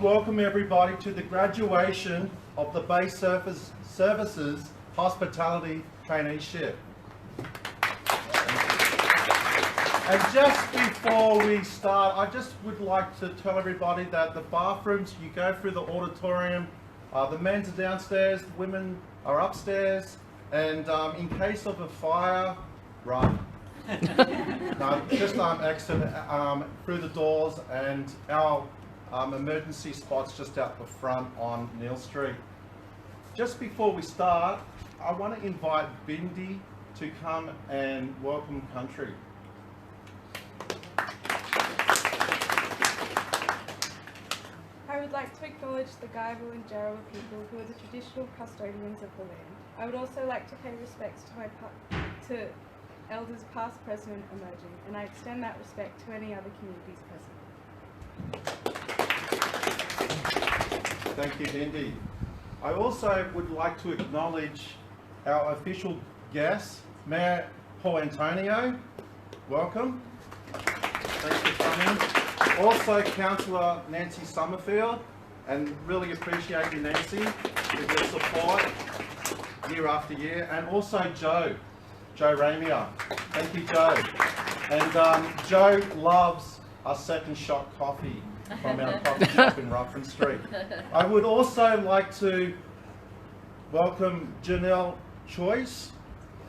welcome everybody to the graduation of the Base Services Hospitality Traineeship. And just before we start, I just would like to tell everybody that the bathrooms, you go through the auditorium, the men's are downstairs, the women are upstairs, and in case of a fire, run. No, just exit through the doors, and our emergency spot's just out the front on Neil Street. Just before we start, I want to invite Bindi to come and welcome country. I would like to acknowledge the Gaival and Jarrawa people who are the traditional custodians of the land. I would also like to pay respects to elders past, present and emerging, and I extend that respect to any other communities present. Thank you, Bindi. I also would like to acknowledge our official guest, Mayor Paul Antonio. Welcome. Thanks for coming. Also, Councillor Nancy Summerfield, and really appreciate you, Nancy, with your support year after year. And also Joe Ramia. Thank you, Joe. And Joe loves our second shot coffee from our coffee shop in Ruffin Street. I would also like to welcome Janelle Choice,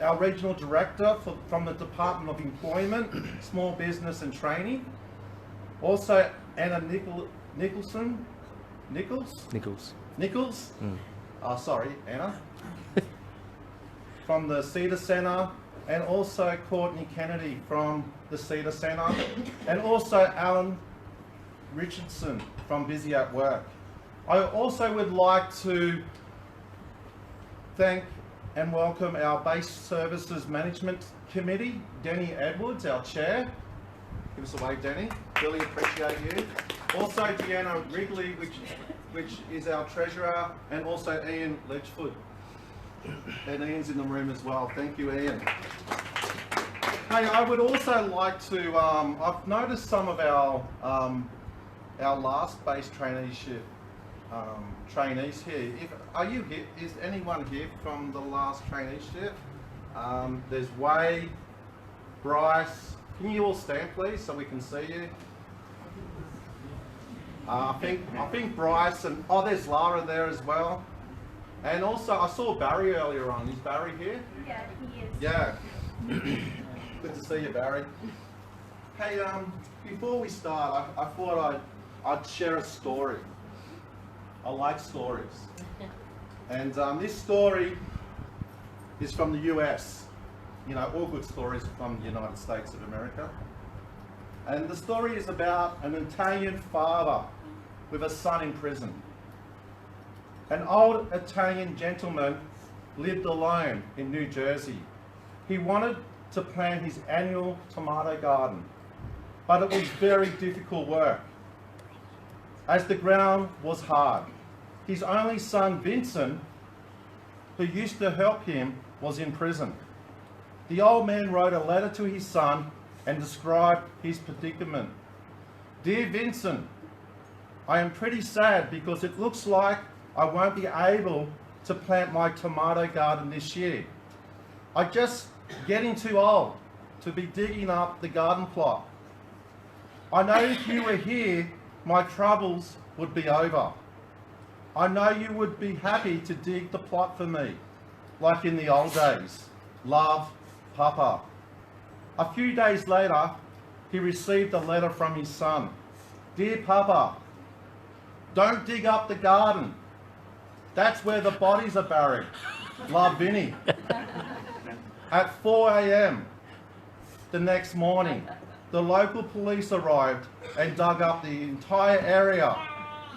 our Regional Director from the Department of Employment, Small Business and Training. Also Anna Nichols. Sorry, Anna. From the Cedar Centre, and also Courtney Kennedy from the Cedar Centre, and also Alan Richardson from Busy at Work. I also would like to thank and welcome our Base Services Management Committee, Denny Edwards, our Chair. Give us a wave, Denny. Really appreciate you. Also Deanna Wrigley, which is our Treasurer, and also Ian Ledgefoot. And Ian's in the room as well. Thank you, Ian. Hey, I would also like to, I've noticed some of our last base traineeship trainees here. Are you here? Is anyone here from the last traineeship? There's Wade, Bryce. Can you all stand, please, so we can see you? I think Bryce and there's Lara there as well. And also, I saw Barry earlier on. Is Barry here? Yeah, he is. Yeah. Good to see you, Barry. Hey, before we start, I thought I'd share a story. I like stories. And this story is from the US. You know, all good stories are from the United States of America. And the story is about an Italian father with a son in prison. An old Italian gentleman lived alone in New Jersey. He wanted to plant his annual tomato garden, but it was very difficult work, as the ground was hard. His only son, Vincent, who used to help him, was in prison. The old man wrote a letter to his son and described his predicament. Dear Vincent, I am pretty sad because it looks like I won't be able to plant my tomato garden this year. I'm just getting too old to be digging up the garden plot. I know if you were here, my troubles would be over. I know you would be happy to dig the plot for me, like in the old days. Love, Papa. A few days later, he received a letter from his son. Dear Papa, don't dig up the garden. That's where the bodies are buried. Love, Vinny. At 4 a.m. the next morning, the local police arrived and dug up the entire area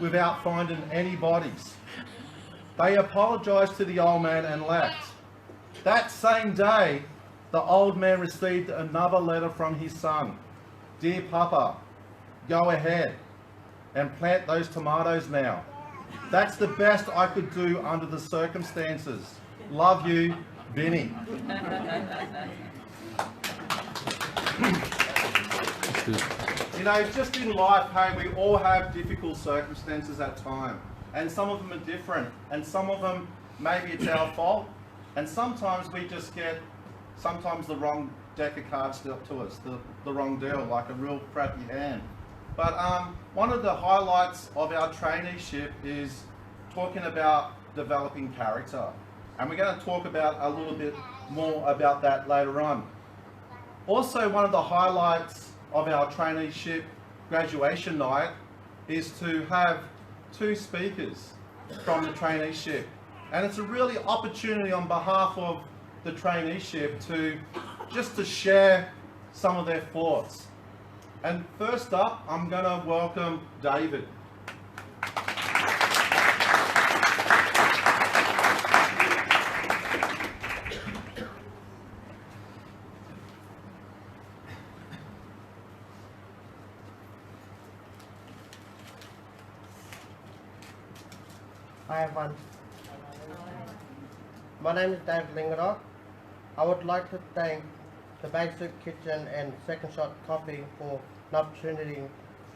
without finding any bodies. They apologised to the old man and left. That same day, the old man received another letter from his son. Dear Papa, go ahead and plant those tomatoes now. That's the best I could do under the circumstances. Love you, Vinny. You know, just in life, hey, we all have difficult circumstances at times, and some of them are different, and some of them, maybe it's our fault, and sometimes we just get, sometimes the wrong deck of cards dealt to us, the wrong deal, like a real crappy hand. But one of the highlights of our traineeship is talking about developing character, and we're going to talk about a little bit more about that later on. Also, one of the highlights of our traineeship graduation night is to have 2 speakers from the traineeship, and it's a really opportunity on behalf of the traineeship to just to share some of their thoughts. And first up, I'm going to welcome David. Hi everyone. My name is David Lingarock. I would like to thank the Basic Kitchen and Second Shot Coffee for an opportunity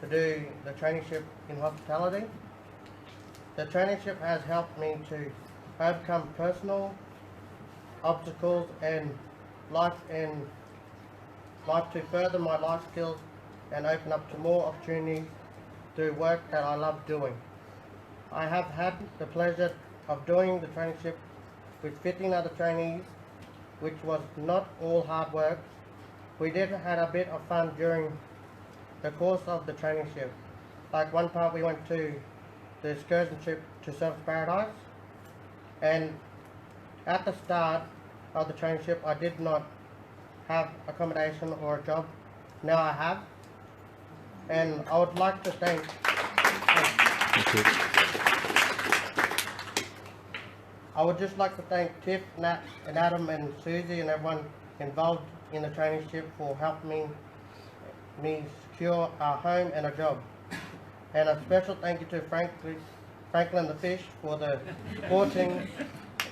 to do the traineeship in hospitality. The traineeship has helped me to overcome personal obstacles and life to further my life skills and open up to more opportunities to work that I love doing. I have had the pleasure of doing the traineeship with 15 other trainees, which was not all hard work. We did have a bit of fun during the course of the traineeship. Like one part we went to the excursion trip to Surf Paradise, and at the start of the traineeship I did not have accommodation or a job. Now I have, and I would like to thank I would just like to thank Tiff, Nat, and Adam, and Susie, and everyone involved in the traineeship for helping me secure a home and a job. And a special thank you to Franklin the Fish for the supporting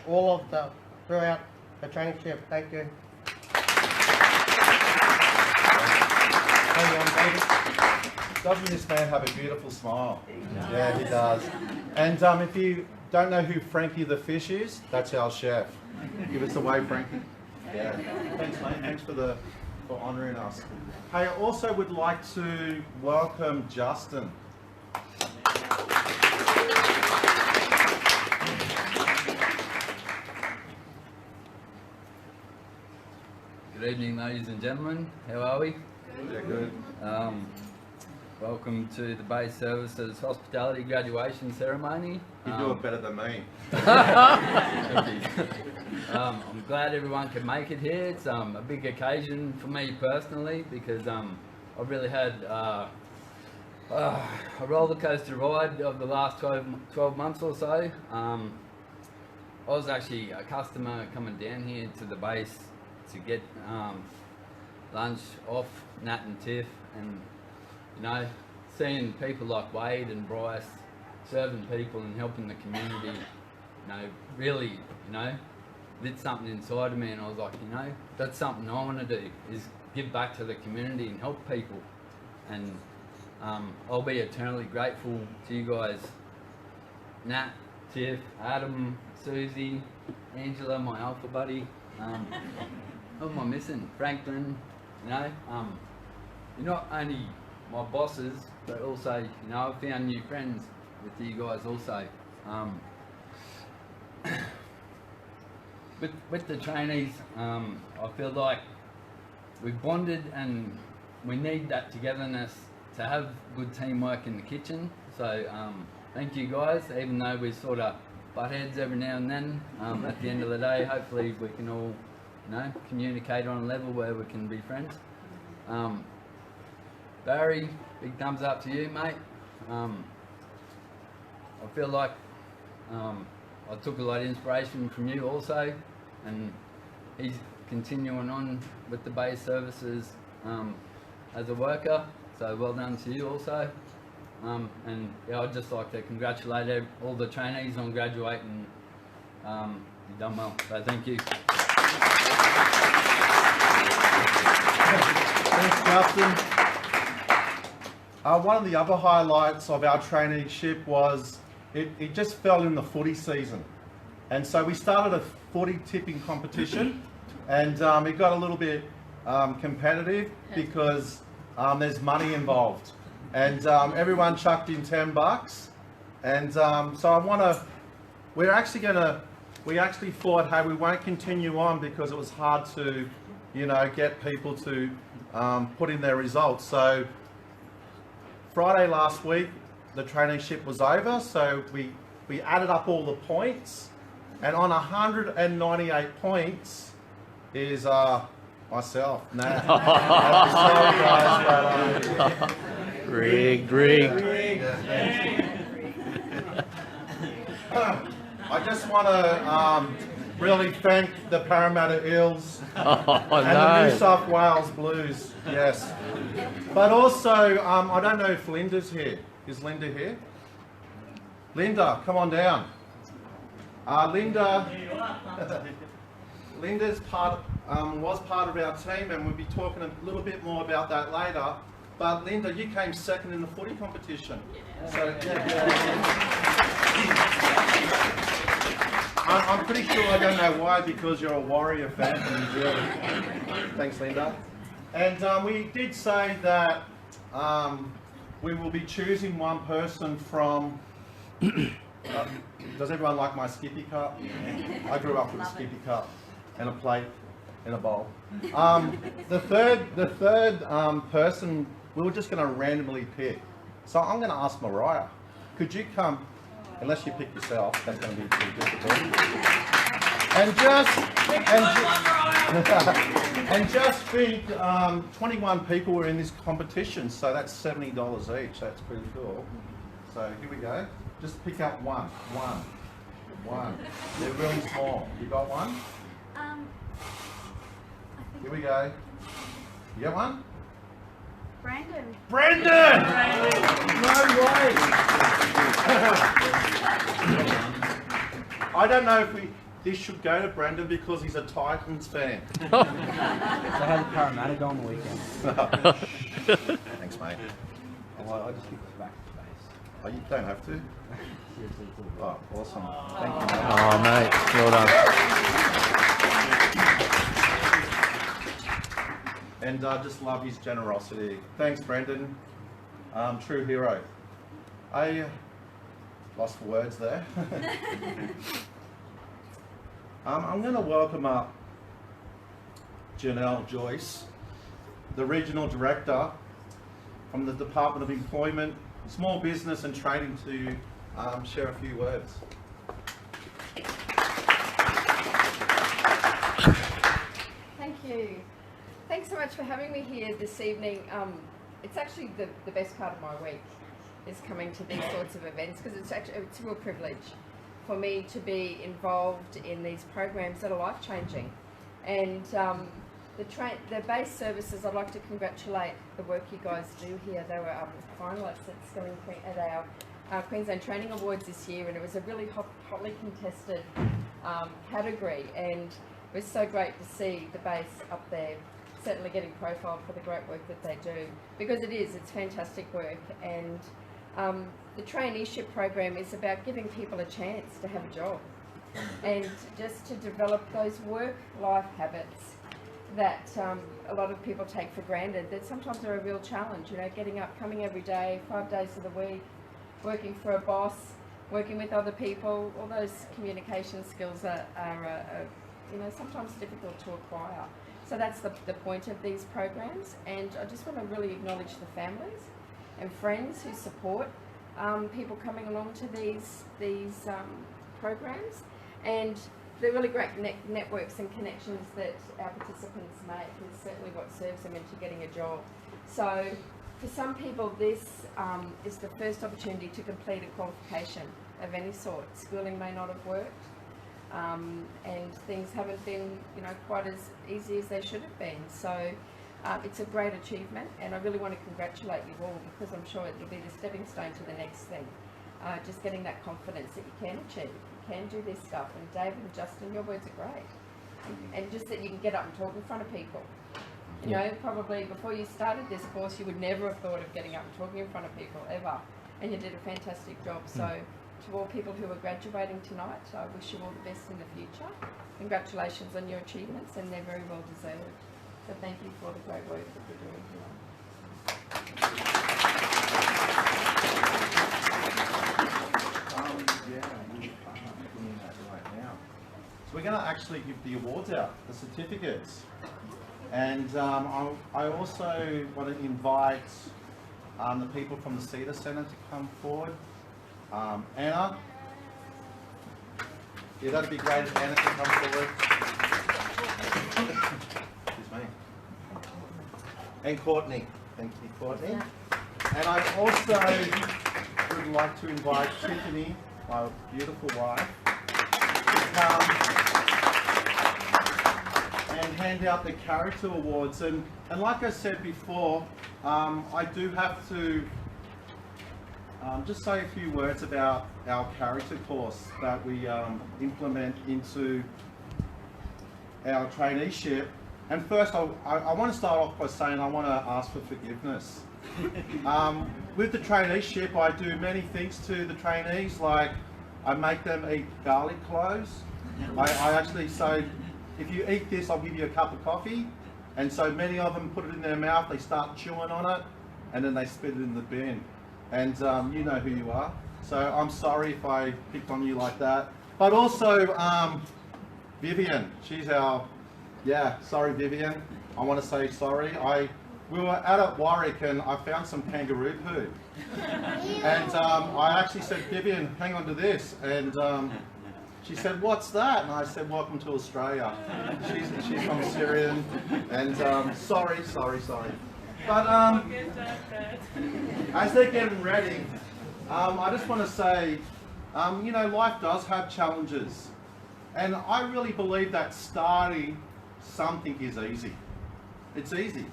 all of the throughout the traineeship. Thank you. Hey, David. Doesn't this man have a beautiful smile? Yeah, he does. And if you don't know who Frankie the Fish is, that's our chef. Give us a wave, Frankie. Yeah. Thanks, mate. Thanks for honouring us. Hey, I also would like to welcome Justin. Good evening, ladies and gentlemen. How are we? Yeah, good. Welcome to the Base Services Hospitality Graduation Ceremony. You do it better than me. Thank you. I'm glad everyone could make it here. It's a big occasion for me personally because I've really had a roller coaster ride of the last 12 months or so. I was actually a customer coming down here to the base to get lunch off Nat and Tiff, and you know, seeing people like Wade and Bryce serving people and helping the community, you know, really, you know, lit something inside of me, and I was like, you know, that's something I want to do, is give back to the community and help people. And I'll be eternally grateful to you guys, Nat, Tiff, Adam, Susie, Angela, my alpha buddy, who am I missing? Franklin, you know, you're not only my bosses, but also, you know, I've found new friends with you guys also. With the trainees, I feel like we've bonded and we need that togetherness to have good teamwork in the kitchen. So thank you guys, even though we sort of butt heads every now and then. At the end of the day, hopefully we can all, you know, communicate on a level where we can be friends. Barry, big thumbs up to you, mate. I feel like I took a lot of inspiration from you also, and he's continuing on with the base services as a worker, so well done to you also. And yeah, I'd just like to congratulate all the trainees on graduating. You've done well, so thank you. Thanks, Justin. One of the other highlights of our traineeship was it just fell in the footy season. And so we started a footy tipping competition, and it got a little bit competitive because there's money involved. And everyone chucked in $10. And so we actually thought, hey, we won't continue on because it was hard to, get people to put in their results. So Friday last week, the traineeship was over, so we added up all the points, and on 198 points is myself. Nah. Sorry guys, but, Rigged. I just want to really thank the Parramatta Eels and the New South Wales Blues, yes. But also, I don't know if Linda's here. Is Linda here? Linda, come on down. Linda's was part of our team, and we'll be talking a little bit more about that later. But Linda, you came second in the footy competition. So, I'm pretty sure I don't know why, because you're a Warrior fan from New Zealand. Thanks, Linda. And we did say that we will be choosing one person from... does everyone like my Skippy cup? I grew up with a Skippy cup and a plate and a bowl. The third person, we were just going to randomly pick. So I'm going to ask Mariah, could you come, unless you pick yourself, that's going to be too difficult. And just think, 21 people were in this competition, so that's $70 each. That's pretty cool. So here we go. Just pick up one. They're really small. You got one? Here we go. You got one? Brandon. Brendan! No way! I don't know if this should go to Brendan because he's a Titans fan. So how did Parramatta go on the weekend? Thanks, mate. I just kicked it back to base. Oh, you don't have to. Seriously, it's all good. Oh, awesome. Thank you, mate. Oh, mate, well done. And I just love his generosity. Thanks, Brendan. True hero. I lost for words there. I'm going to welcome up Janelle Joyce, the Regional Director from the Department of Employment, Small Business and Training, to share a few words. Thank you. Thanks so much for having me here this evening. It's actually the best part of my week, is coming to these sorts of events, because it's a real privilege for me to be involved in these programs that are life-changing. And the base services, I'd like to congratulate the work you guys do here. They were finalists at our Queensland Training Awards this year, and it was a really hotly contested category, and it was so great to see the base up there certainly getting profiled for the great work that they do, because it's fantastic work. And the traineeship program is about giving people a chance to have a job and just to develop those work-life habits that a lot of people take for granted, that sometimes are a real challenge. Getting up, coming every day, 5 days of the week, working for a boss, working with other people. All those communication skills are sometimes difficult to acquire. So that's the point of these programs, and I just want to really acknowledge the families and friends who support people coming along to these programs, and the really great networks and connections that our participants make is certainly what serves them into getting a job. So for some people, this is the first opportunity to complete a qualification of any sort. Schooling may not have worked, and things haven't been quite as easy as they should have been. So it's a great achievement, and I really want to congratulate you all, because I'm sure it'll be the stepping stone to the next thing. Just getting that confidence that you can achieve, you can do this stuff. And David and Justin, your words are great. And just that you can get up and talk in front of people. You know, probably before you started this course, you would never have thought of getting up and talking in front of people ever, and you did a fantastic job. So, to all people who are graduating tonight, I wish you all the best in the future. Congratulations on your achievements, and they're very well deserved. So, thank you for the great work that you're doing tonight. Doing that right now. So we're going to actually give the awards out, the certificates. And I also want to invite the people from the Cedar Centre to come forward. Anna. Yeah, that'd be great if Anna could come forward. Excuse me. And Courtney. Thank you, Courtney. And I also would like to invite Tiffany, my beautiful wife, to come and hand out the character awards. And like I said before, I do have to just say a few words about our character course that we implement into our traineeship. And first, I want to start off by saying I want to ask for forgiveness. With the traineeship, I do many things to the trainees, like I make them eat garlic cloves. I actually say, if you eat this, I'll give you a cup of coffee. And so many of them put it in their mouth, they start chewing on it, and then they spit it in the bin. And you know who you are. So I'm sorry if I picked on you like that. But also, Vivian, she's our, sorry Vivian, I want to say sorry. We were at Warwick and I found some kangaroo poo. And I actually said, Vivian, hang on to this. And she said, what's that? And I said, welcome to Australia. She's from Syrian. And sorry. But as they're getting ready, I just want to say, you know, life does have challenges. And I really believe that starting something is easy. It's easy.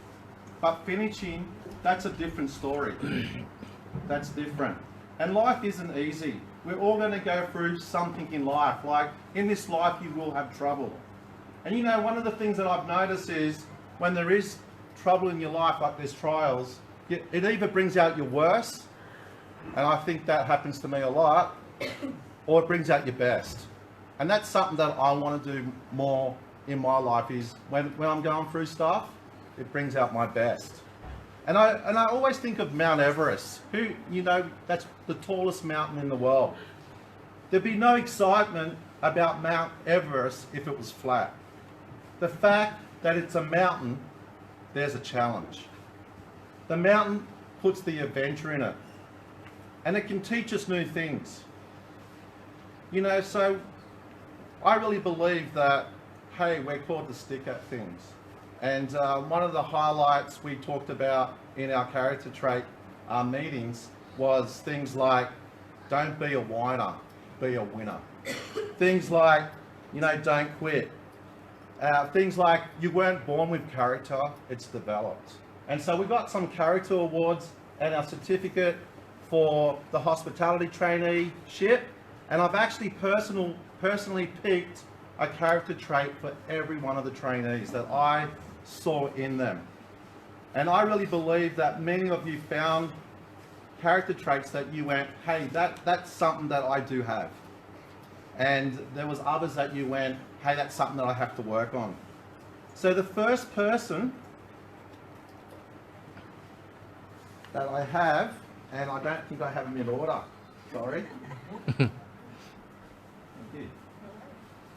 But finishing, that's a different story. That's different. And life isn't easy. We're all going to go through something in life. Like, in this life, you will have trouble. And you know, one of the things that I've noticed is when there is trouble in your life, like there's trials, it either brings out your worst, and I think that happens to me a lot, or it brings out your best. And that's something that I want to do more in my life, is when I'm going through stuff, it brings out my best. And I always think of Mount Everest, who, you know, that's the tallest mountain in the world. There'd be no excitement about Mount Everest if it was flat. The fact that it's a mountain, there's a challenge. The mountain puts the adventure in it. And it can teach us new things. You know, so I really believe that, hey, we're called to stick at things. And one of the highlights we talked about in our character trait meetings was things like, don't be a whiner, be a winner. Things like, you know, don't quit. Things like, you weren't born with character, it's developed. And so we got some character awards and our certificate for the hospitality traineeship. And I've actually personally picked a character trait for every one of the trainees that I saw in them. And I really believe that many of you found character traits that you went, hey, that's something that I do have. And there was others that you went, hey, that's something that I have to work on. So the first person that I have, and I don't think I have them in order, sorry. Thank you.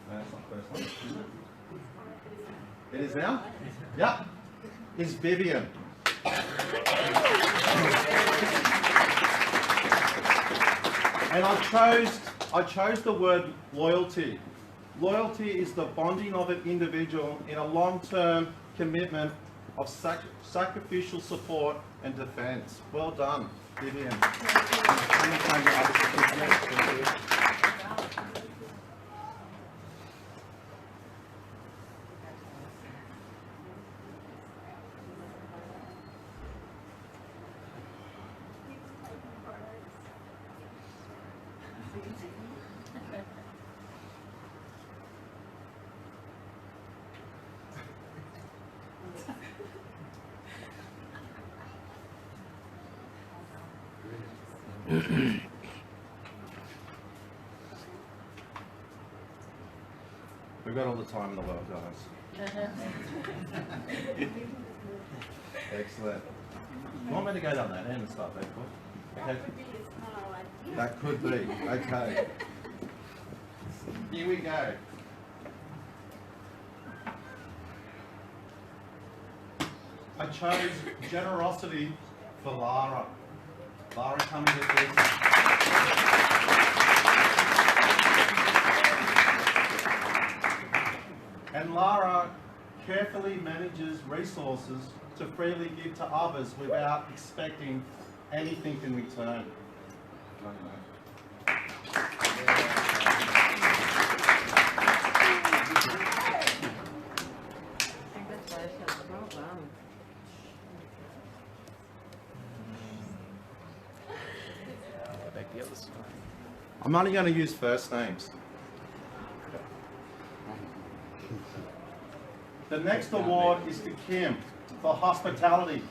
No, that's not the first one. It is now? Yeah. Is Vivian. And I chose the word loyalty. Loyalty is the bonding of an individual in a long-term commitment of sacrificial support and defence. Well done, Vivian. We've got all the time in the world, guys. Excellent. You want me to go down that end and start that foot? Okay. That could be. Okay. Here we go. I chose generosity for Lara. Lara, come and get this. And Lara carefully manages resources to freely give to others without expecting anything in return. Congratulations, well done. Back the other side. I'm only going to use first names. The next award is to Kim for hospitality.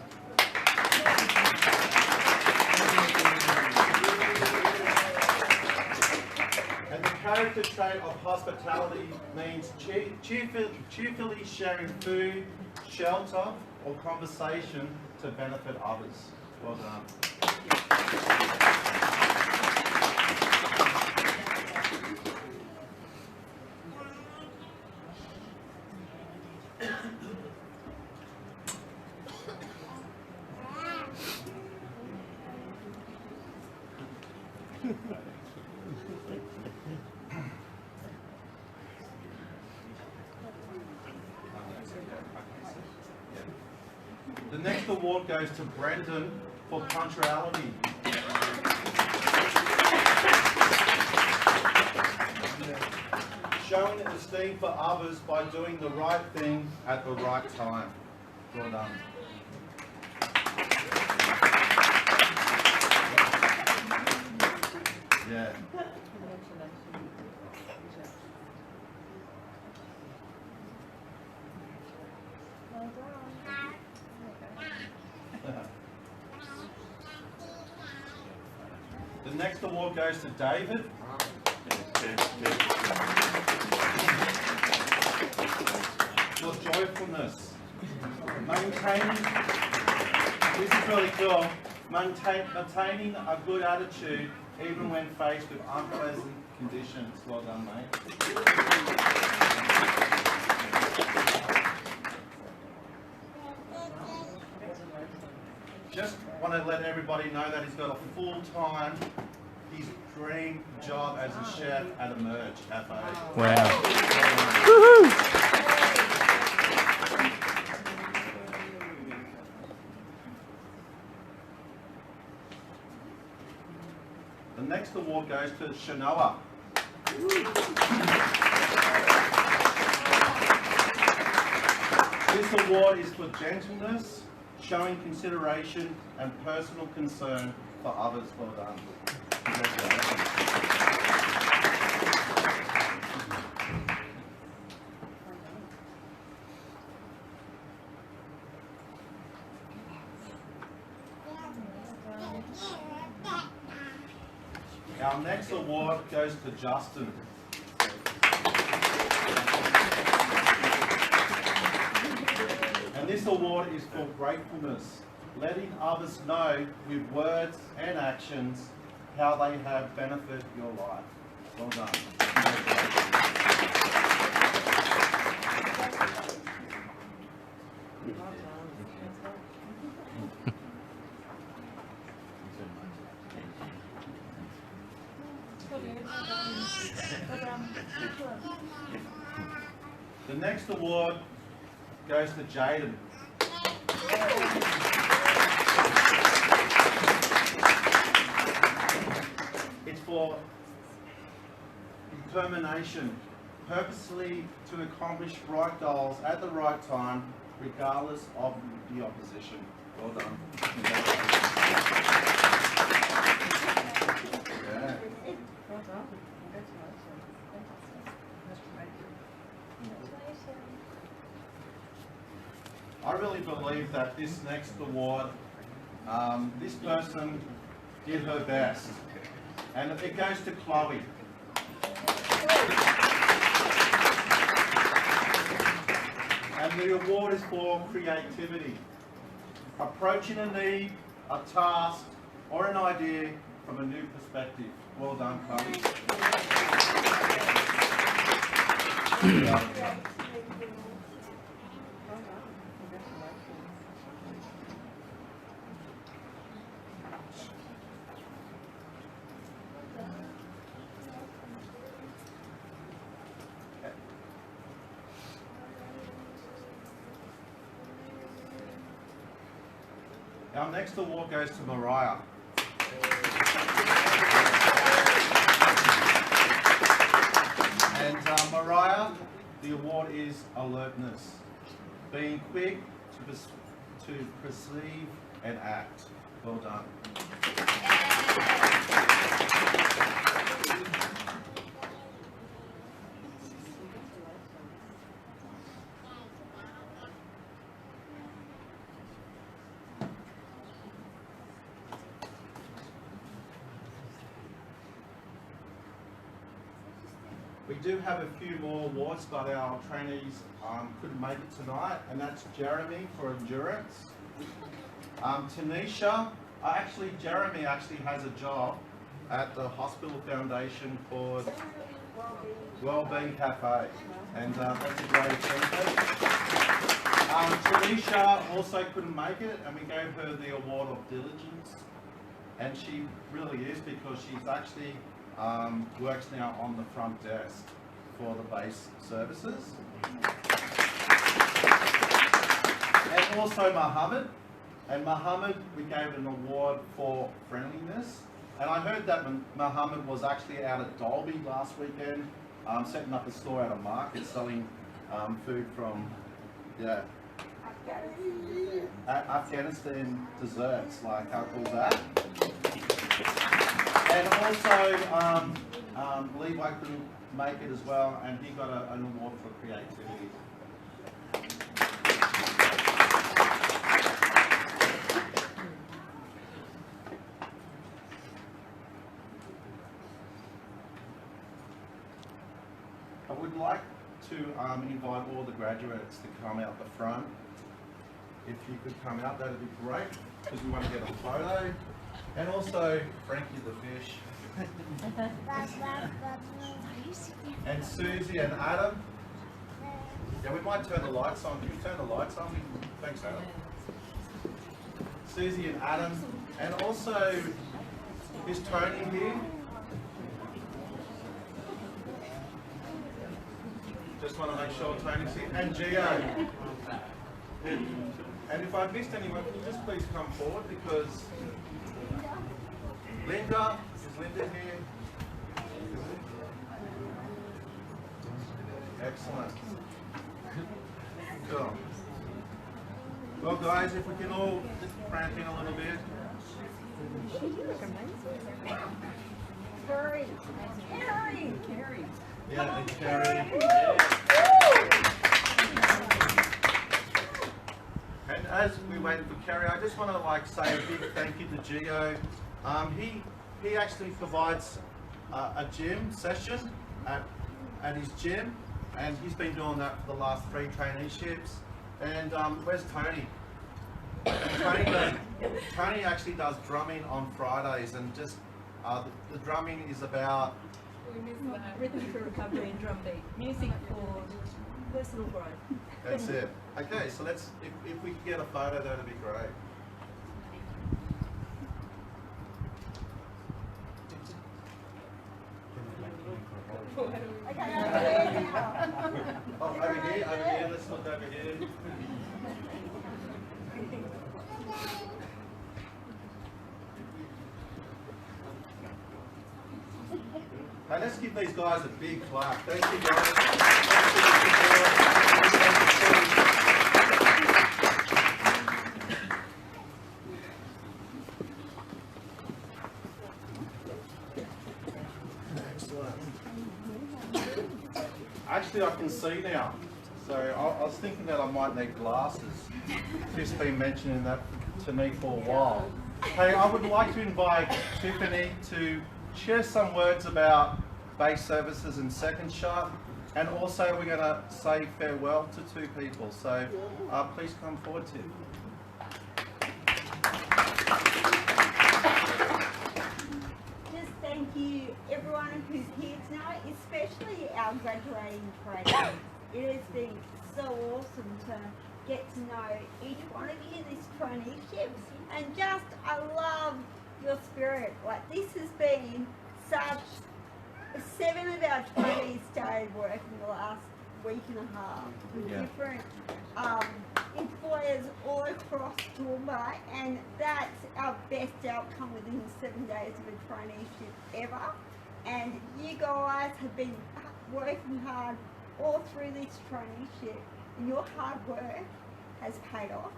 And the character trait of hospitality means cheerfully sharing food, shelter, or conversation to benefit others. Well done. The next award goes to Brendan for punctuality. Showing esteem for others by doing the right thing at the right time. Well done. Yeah. The next award goes to David. For joyfulness. Maintaining, this is really cool, maintaining a good attitude even when faced with unpleasant conditions. Well done, mate. Just want to let everybody know that he's got a full-time, his dream job as a chef at a Merge Cafe. Wow. The next award goes to Shanoa. This award is for gentleness, showing consideration and personal concern for others. Well done. Congratulations. Our next award goes to Justin. And this award is for gratefulness, letting others know with words and actions how they have benefited your life. Well done. The next award goes to Jaden. It's for determination, purposely to accomplish right goals at the right time, regardless of the opposition. Well done. Yeah. Well done. I really believe that this next award, this person did her best. And it goes to Chloe. And the award is for creativity. Approaching a need, a task, or an idea from a new perspective. Well done, Chloe. Our next award goes to Mariah. And Mariah, the award is alertness. Being quick to perceive and act. Well done. We do have a few more awards, but our trainees couldn't make it tonight, and that's Jeremy for endurance. Tanisha, Jeremy actually has a job at the hospital foundation called Wellbeing Cafe, and that's a great achievement. Tanisha also couldn't make it, and we gave her the award of diligence, and she really is, because she's actually works now on the front desk for the base services. And also Mohammed. And Mohammed, we gave an award for friendliness. And I heard that Mohammed was actually out at Dolby last weekend, setting up a store at a market selling food from, Afghanistan desserts, like how cool is that? And also, Levi couldn't make it as well, and he got an award for creativity. I would like to invite all the graduates to come out the front. If you could come out, that'd be great, because we want to get a photo. And also Frankie the fish. And Susie and Adam. Yeah, we might turn the lights on. Can you turn the lights on? Thanks, Adam. Susie and Adam. And also, is Tony here? Just want to make sure Tony's here. And Gio. And if I missed anyone, can you just please come forward, because Linda, is Linda here? Excellent. Cool. Well guys, if we can all crank in a little bit. Carrie. Carrie. Yeah, and Carrie. And as we wait for Carrie, I just want to say a big thank you to Gio. He actually provides a gym session at his gym, and he's been doing that for the last 3 traineeships. And where's Tony? And Tony actually does drumming on Fridays, and just the drumming is about rhythm for recovery and drum beat, music for personal growth. That's it. Okay, so let's, if we could get a photo, that'd be great. Oh, over here, let's look over here. Hey, let's give these guys a big clap. Thank you guys. Excellent. Actually, I can see now. So I was thinking that I might need glasses. Just been mentioning that to me for a while. Hey, I would like to invite Tiffany to share some words about base services and second shot, and also we're going to say farewell to two people. So please come forward, Tiff. Just thank you everyone who's here tonight, especially our graduating trainees. It has been so awesome to get to know each one of you this traineeship, and just I love your spirit. Like, this has been such 7 of our trainees started work in the last week and a half with different employers all across TOOWOOMBA, and that's our best outcome within 7 days of a traineeship ever. And you guys have been working hard all through this traineeship, and your hard work has paid off.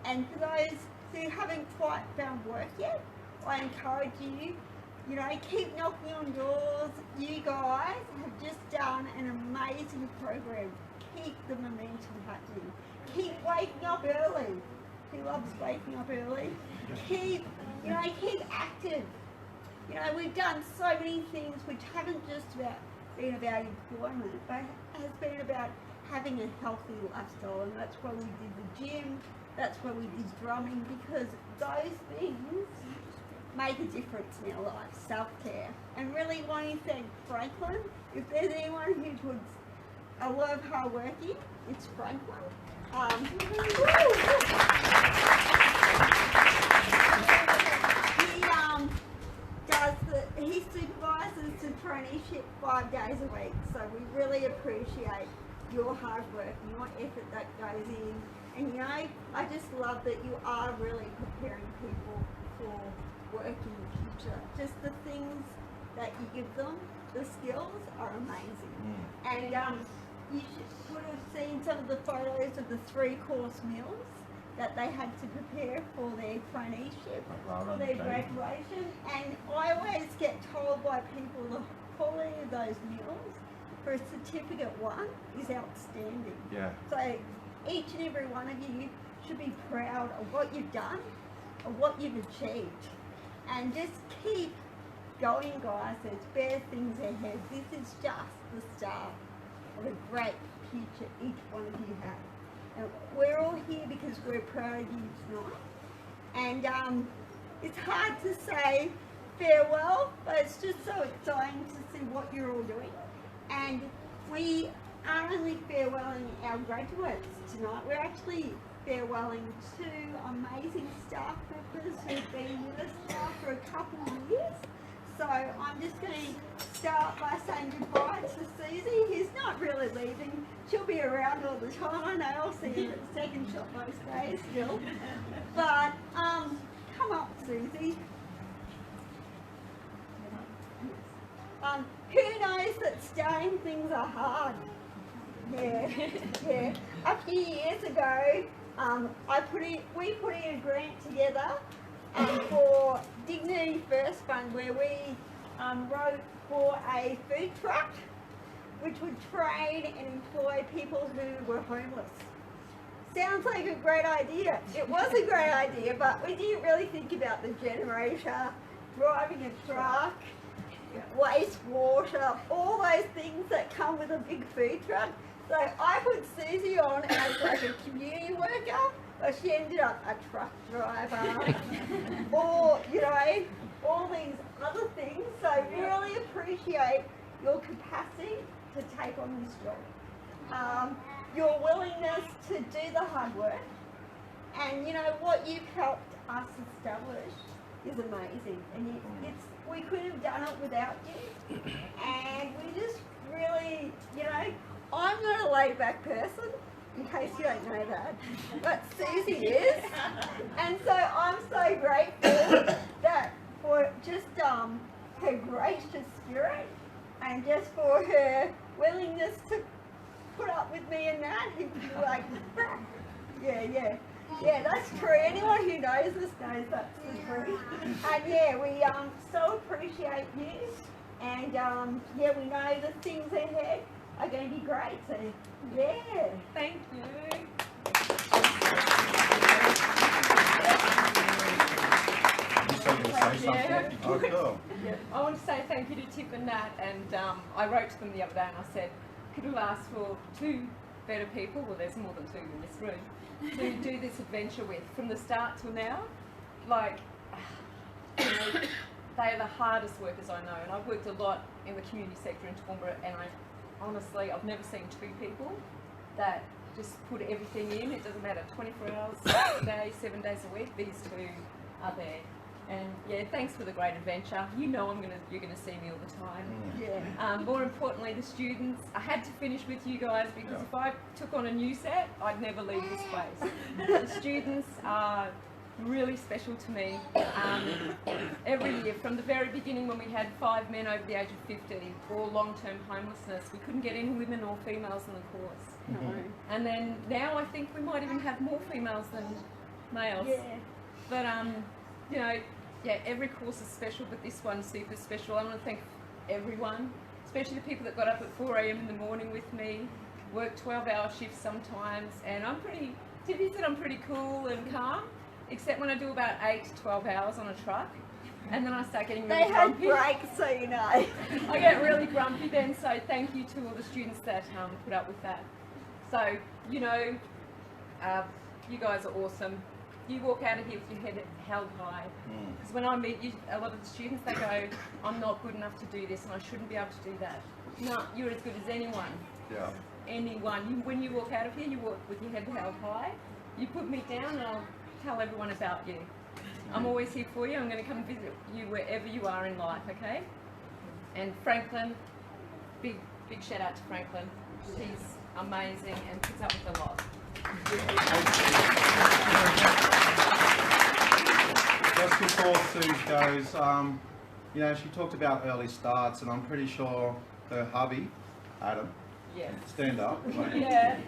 And for those who haven't quite found work yet, I encourage you, you know, keep knocking on doors. You guys have just done an amazing program. Keep the momentum happening. Keep waking up early. Who loves waking up early? Keep active. You know, we've done so many things which haven't just been about employment, but has been about having a healthy lifestyle, and that's why we did the gym, that's why we did drumming, because those things make a difference in our lives, self-care. And really want to thank Franklin. If there's anyone who puts a lot of hard work in, it's Franklin. He supervises the traineeship 5 days a week, so we really appreciate your hard work and your effort that goes in. And you know, I just love that you are really preparing people for work in the future. Just the things that you give them, the skills are amazing. And you would have seen some of the photos of the 3-course meals that they had to prepare for their traineeship, for their graduation. And I always get told by people the quality of those meals for a certificate 1 is outstanding. Yeah. So each and every one of you should be proud of what you've done, of what you've achieved. And just keep going, guys. There's better things ahead. This is just the start of a great future each one of you have. And we're all here because we're proud of you tonight. And it's hard to say farewell, but it's just so exciting to see what you're all doing. And we aren't only farewelling our graduates tonight, we're actually farewelling 2 amazing staff members who've been with us now for a couple of years. So I'm just going to start by saying goodbye to Susie, who's not really leaving. She'll be around all the time. I know I'll see her at second shot most days still. But come up, Susie. Who knows that starting things are hard? Yeah, yeah. A few years ago, we put in a grant together for Dignity First Fund, where we wrote for a food truck which would train and employ people who were homeless. Sounds like a great idea. It was a great idea, but we didn't really think about the generator, driving a truck, wastewater, all those things that come with a big food truck. So I put Susie on as like a community worker, but she ended up a truck driver, or, you know, all these other things. So we really appreciate your capacity to take on this job, your willingness to do the hard work, and you know what you've helped us establish is amazing. And we couldn't have done it without you. And we just really, you know, I'm not a laid-back person, in case you don't know that, but Susie is. And so I'm so grateful that for just her gracious spirit, and just for her willingness to put up with me and that. He'd be like, yeah, that's true. Anyone who knows us knows that's the truth. And yeah, we so appreciate you. And yeah, we know the things ahead are going to be great. So yeah, Thank you. something. Oh, cool. Yeah. I want to say thank you to Tip and Nat, and I wrote to them the other day and I said, could have asked for 2 better people, well there's more than 2 in this room, to do this adventure with from the start till now. Like, you know, they are the hardest workers I know, and I've worked a lot in the community sector in Toowoomba, and honestly, I've never seen 2 people that just put everything in. It doesn't matter, 24 hours a day, 7 days a week, these 2 are there. And yeah, thanks for the great adventure. You know you're gonna see me all the time. Yeah. More importantly, the students, I had to finish with you guys because if I took on a new set, I'd never leave this place. The students are really special to me. Every year, from the very beginning when we had 5 men over the age of 50, all long-term homelessness, we couldn't get any women or females in the course. And then now I think we might even have more females than males. Yeah. But you know, yeah, every course is special, but this one's super special. I want to thank everyone, especially the people that got up at 4 AM in the morning with me, worked 12-hour shifts sometimes, and Tiffy said I'm pretty cool and calm, except when I do about 8 to 12 hours on a truck, and then I start getting really grumpy. They had breaks, so you know. I get really grumpy then, so thank you to all the students that put up with that. So, you know, you guys are awesome. You walk out of here with your head held high. Because when I meet you, a lot of the students, they go, I'm not good enough to do this and I shouldn't be able to do that. No, you're as good as anyone. Yeah. Anyone. When you walk out of here, you walk with your head held high. You put me down and I'll tell everyone about you. I'm always here for you. I'm going to come visit you wherever you are in life, okay? And Franklin, big shout out to Franklin. He's amazing and puts up with a lot. Just before Sue goes, you know, she talked about early starts, and I'm pretty sure her hubby, Adam, Yes. stand up. Yeah.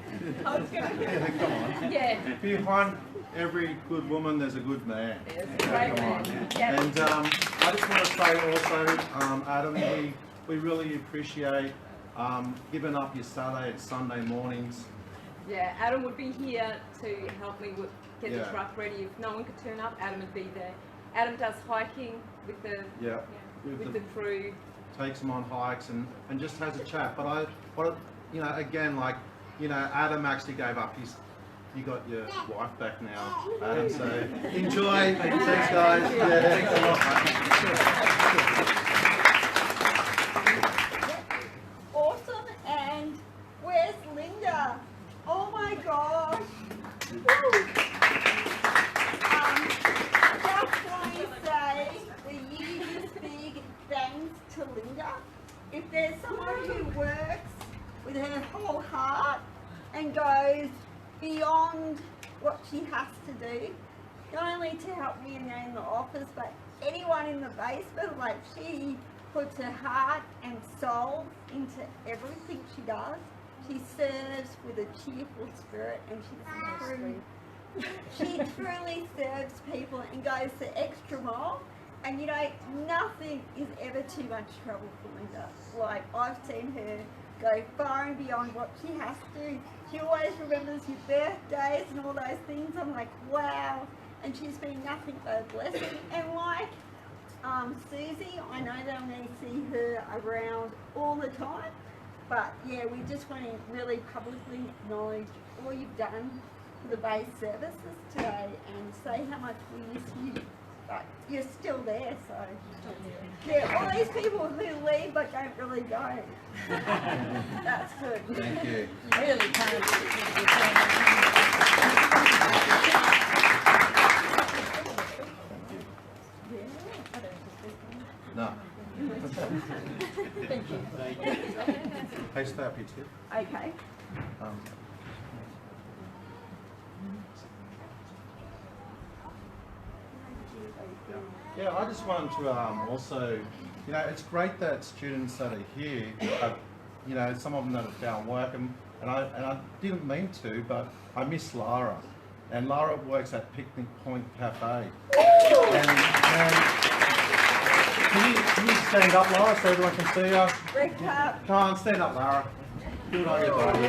I was going to. Yeah, come on. Yeah. Behind every good woman, there's a good man. There's a great man. Yeah. And I just want to say also, Adam, we really appreciate giving up your Saturday and Sunday mornings. Yeah, Adam would be here to help me get the Yeah. truck ready. If no one could turn up, Adam would be there. Adam does hiking with the with the crew. Takes them on hikes and just has a chat. But you know, again, like, you know, Adam actually gave up his. You got your wife back now, Adam. So enjoy. Thanks, guys. Yeah, thanks a lot, mate. Awesome. And where's Linda? Oh my gosh. Just want to say the hugest big thanks to Linda. If there's someone who works with her whole heart and goes beyond what she has to do, not only to help me in the office, but anyone in the basement, like she puts her heart and soul into everything she does. She serves with a cheerful spirit, and she truly serves people and goes the extra mile. And you know, nothing is ever too much trouble for Linda. Like, I've seen her go far and beyond what she has to. She always remembers your birthdays and all those things. I'm like, wow. And she's been nothing but a blessing. And like Susie, I know that I'm going to see her around all the time. But yeah, we just want to really publicly acknowledge all you've done for the base services today and say how much we miss you. But you're still there, so yeah, all these people who leave but don't really go. That's good. Thank you. Really kind. No. Thank you. Hey, stay up here too. Okay. Yeah, I just wanted to also, you know, it's great that students that are here, you know, some of them that have found work, and I didn't mean to, but I miss Lara, and Lara works at Picnic Point Cafe. And can you stand up, Lara, so everyone can see you? Red cup. Come on, stand up, Lara. Good on you, buddy.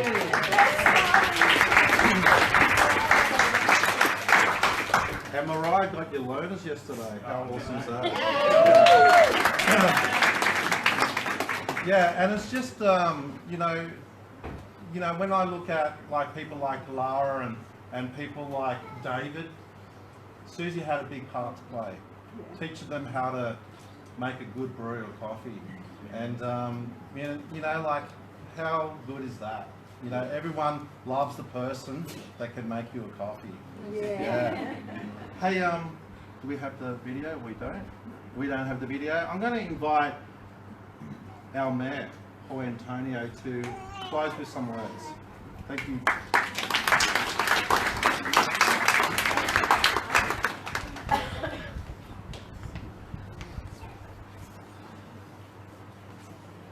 And Mariah I got your learners yesterday. How awesome is that? Yeah, and it's just you know, when I look at like people like Lara and people like David, Susie had a big part to play, teaching them how to make a good brew of coffee, and you know, like how good is that? You know, everyone loves the person that can make you a coffee. Yeah. Hey, do we have the video? We don't. We don't have the video. I'm going to invite our mayor, Paul Antonio, to close with some words. Thank you.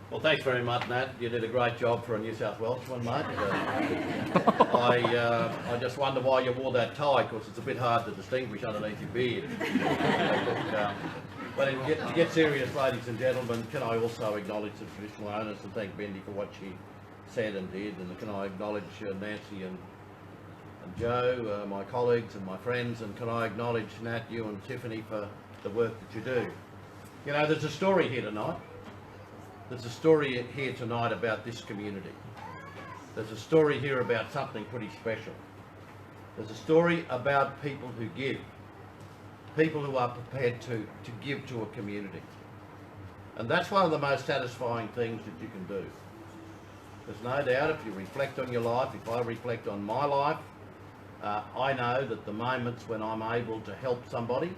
Well, thanks very much, Nat. You did a great job for a New South Welshman, mate. I just wonder why you wore that tie, because it's a bit hard to distinguish underneath your beard. But to get serious, ladies and gentlemen, can I also acknowledge the traditional owners and thank Bendy for what she said and did, and can I acknowledge Nancy and Joe, my colleagues and my friends, and can I acknowledge Nat, you and Tiffany for the work that you do. You know, there's a story here tonight. There's a story here tonight about this community. There's a story here about something pretty special. There's a story about people who give. People who are prepared to give to a community. And that's one of the most satisfying things that you can do. There's no doubt, if you reflect on your life, if I reflect on my life, I know that the moments when I'm able to help somebody,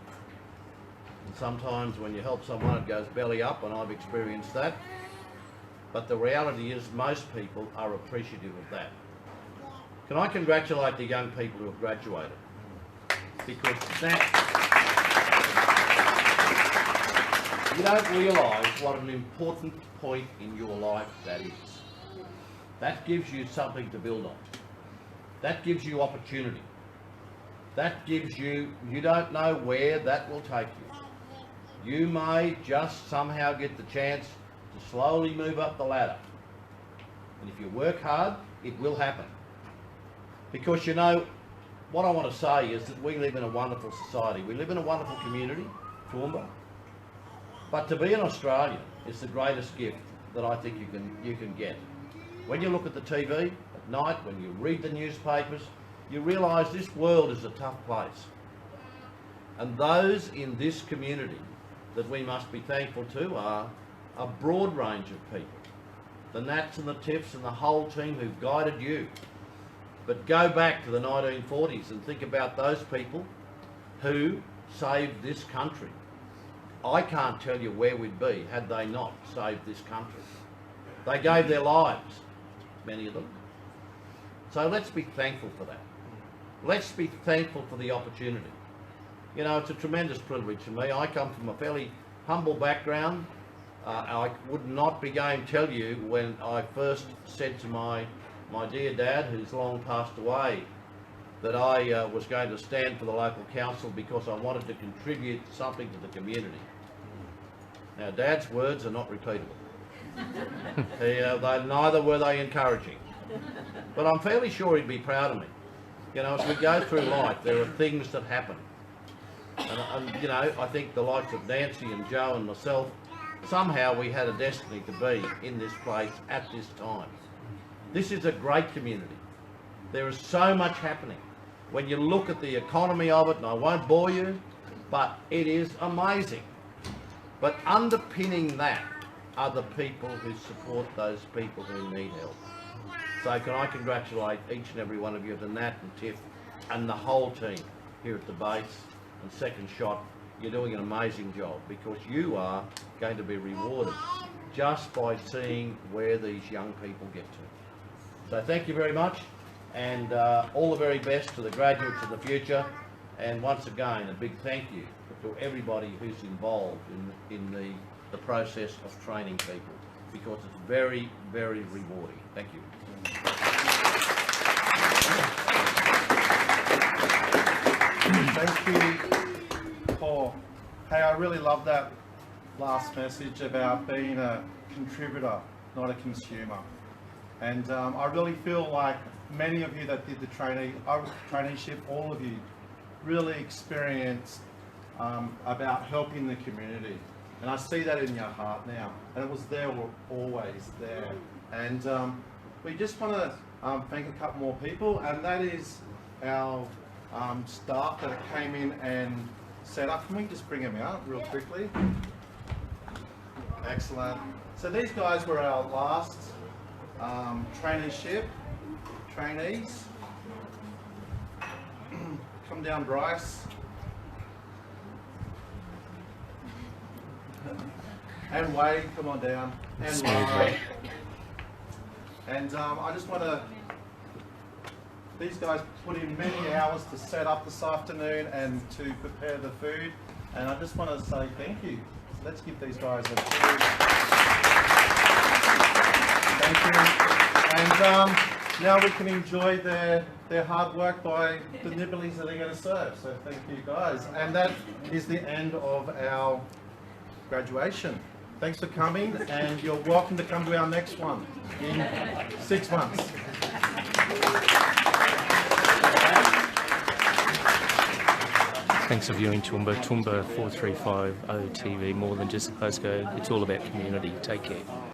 and sometimes when you help someone it goes belly up, and I've experienced that, but the reality is most people are appreciative of that. Can I congratulate the young people who have graduated? Because you don't realise what an important point in your life that is. That gives you something to build on. That gives you opportunity. That gives you don't know where that will take you. You may just somehow get the chance to slowly move up the ladder. And if you work hard, it will happen. Because you know, what I want to say is that we live in a wonderful society. We live in a wonderful community, TOOWOOMBA. But to be an Australian is the greatest gift that I think you can get. When you look at the TV at night, when you read the newspapers, you realise this world is a tough place. And those in this community that we must be thankful to are a broad range of people. The Nats and the Tiffs and the whole team who've guided you. But go back to the 1940s and think about those people who saved this country. I can't tell you where we'd be had they not saved this country. They gave their lives, many of them. So let's be thankful for that. Let's be thankful for the opportunity. You know, it's a tremendous privilege for me. I come from a fairly humble background. I would not be going to tell you when I first said to my dear dad, who's long passed away, that I was going to stand for the local council because I wanted to contribute something to the community. Now, Dad's words are not repeatable. Neither were they encouraging. But I'm fairly sure he'd be proud of me. You know, as we go through life, there are things that happen. And you know, I think the likes of Nancy and Joe and myself, somehow we had a destiny to be in this place at this time. This is a great community. There is so much happening. When you look at the economy of it, and I won't bore you, but it is amazing. But underpinning that are the people who support those people who need help. So can I congratulate each and every one of you, the Nat and Tiff and the whole team here at the base and Second Shot. You're doing an amazing job because you are going to be rewarded just by seeing where these young people get to. So thank you very much, and all the very best to the graduates of the future. And once again, a big thank you to everybody who's involved in the process of training people, because it's very, very rewarding. Thank you. Thank you, Paul. Hey, I really love that last message about being a contributor, not a consumer. And I really feel like many of you that did the traineeship, all of you really experienced about helping the community. And I see that in your heart now. And it was there always there. And we just want to thank a couple more people, and that is our staff that came in and set up. Can we just bring them out real quickly? Excellent. So these guys were our last trainees. Come down, Bryce. And Wade, come on down. And Laura. And I just want to, these guys put in many hours to set up this afternoon and to prepare the food. And I just want to say thank you. So let's give these guys a cheers. Thank you. And now we can enjoy their hard work by the nibblies that they're going to serve. So thank you guys. And that is the end of our graduation. Thanks for coming, and you're welcome to come to our next one in 6 months. Thanks for viewing Toowoomba. Toowoomba 435 OTV, more than just a postcode. It's all about community. Take care.